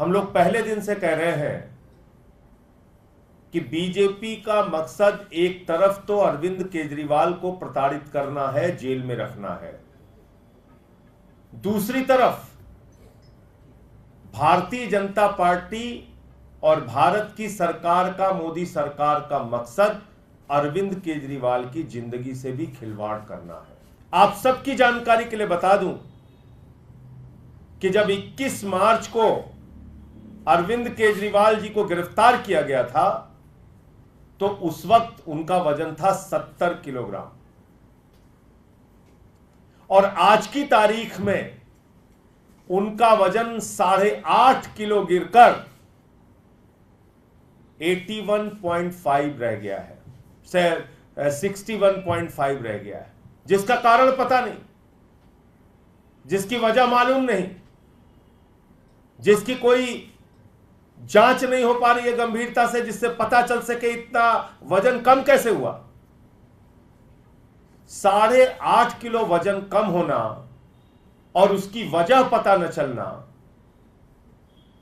हम लोग पहले दिन से कह रहे हैं कि बीजेपी का मकसद एक तरफ तो अरविंद केजरीवाल को प्रताड़ित करना है, जेल में रखना है, दूसरी तरफ भारतीय जनता पार्टी और भारत की सरकार का, मोदी सरकार का मकसद अरविंद केजरीवाल की जिंदगी से भी खिलवाड़ करना है। आप सबकी जानकारी के लिए बता दूं कि जब 21 मार्च को अरविंद केजरीवाल जी को गिरफ्तार किया गया था तो उस वक्त उनका वजन था 70 किलोग्राम और आज की तारीख में उनका वजन 8.5 किलो गिरकर 81.5 रह गया है, 61.5 रह गया है, जिसका कारण पता नहीं, जिसकी वजह मालूम नहीं, जिसकी कोई जांच नहीं हो पा रही है गंभीरता से, जिससे पता चल सके इतना वजन कम कैसे हुआ। 8.5 किलो वजन कम होना और उसकी वजह पता न चलना,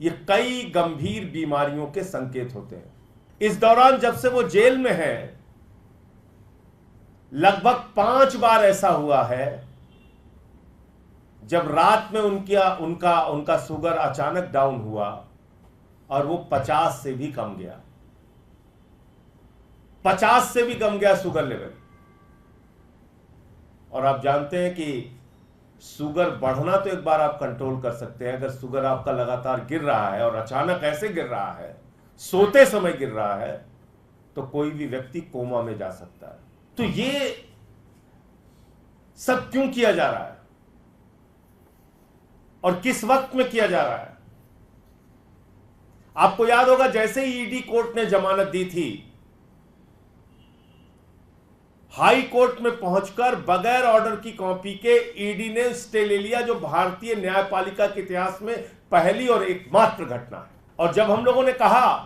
ये कई गंभीर बीमारियों के संकेत होते हैं। इस दौरान जब से वो जेल में है, लगभग 5 बार ऐसा हुआ है जब रात में उनका शुगर अचानक डाउन हुआ और वो 50 से भी कम गया, 50 से भी कम गया शुगर लेवल। और आप जानते हैं कि शुगर बढ़ना तो एक बार आप कंट्रोल कर सकते हैं, अगर शुगर आपका लगातार गिर रहा है और अचानक ऐसे गिर रहा है, सोते समय गिर रहा है, तो कोई भी व्यक्ति कोमा में जा सकता है। तो ये सब क्यों किया जा रहा है और किस वक्त में किया जा रहा है? आपको याद होगा, जैसे ही ईडी कोर्ट ने जमानत दी थी, हाई कोर्ट में पहुंचकर बगैर ऑर्डर की कॉपी के ईडी ने स्टे ले लिया, जो भारतीय न्यायपालिका के इतिहास में पहली और एकमात्र घटना है। और जब हम लोगों ने कहा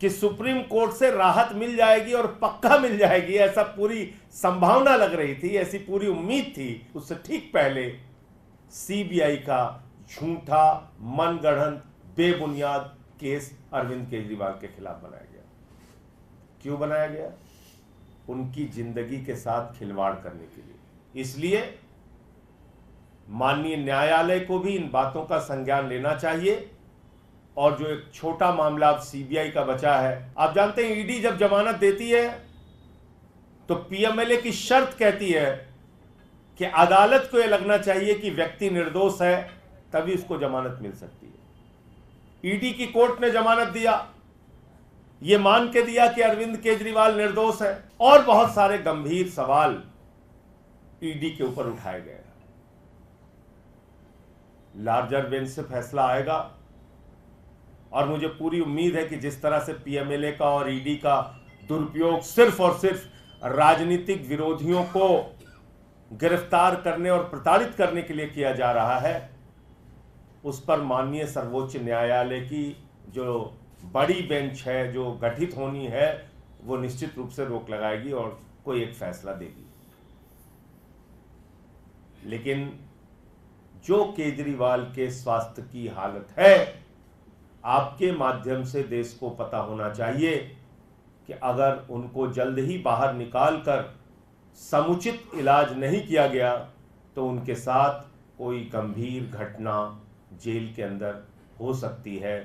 कि सुप्रीम कोर्ट से राहत मिल जाएगी और पक्का मिल जाएगी, ऐसा पूरी संभावना लग रही थी, ऐसी पूरी उम्मीद थी, उससे ठीक पहले सीबीआई का झूठा, मनगढ़ंत, बेबुनियाद केस अरविंद केजरीवाल के खिलाफ बनाया गया। क्यों बनाया गया? उनकी जिंदगी के साथ खिलवाड़ करने के लिए। इसलिए माननीय न्यायालय को भी इन बातों का संज्ञान लेना चाहिए। और जो एक छोटा मामला अब सीबीआई का बचा है, आप जानते हैं ईडी जब जमानत देती है तो पीएमएलए की शर्त कहती है कि अदालत को यह लगना चाहिए कि व्यक्ति निर्दोष है, तभी उसको जमानत मिल सकती है। ईडी की कोर्ट ने जमानत दिया, यह मान के दिया कि अरविंद केजरीवाल निर्दोष है, और बहुत सारे गंभीर सवाल ईडी के ऊपर उठाए गए। लार्जर बेंच से फैसला आएगा और मुझे पूरी उम्मीद है कि जिस तरह से पीएमएलए का और ईडी का दुरुपयोग सिर्फ और सिर्फ राजनीतिक विरोधियों को गिरफ्तार करने और प्रताड़ित करने के लिए किया जा रहा है, उस पर माननीय सर्वोच्च न्यायालय की जो बड़ी बेंच है, जो गठित होनी है, वो निश्चित रूप से रोक लगाएगी और कोई एक फैसला देगी। लेकिन जो केजरीवाल के स्वास्थ्य की हालत है, आपके माध्यम से देश को पता होना चाहिए कि अगर उनको जल्द ही बाहर निकालकर समुचित इलाज नहीं किया गया तो उनके साथ कोई गंभीर घटना जेल के अंदर हो सकती है।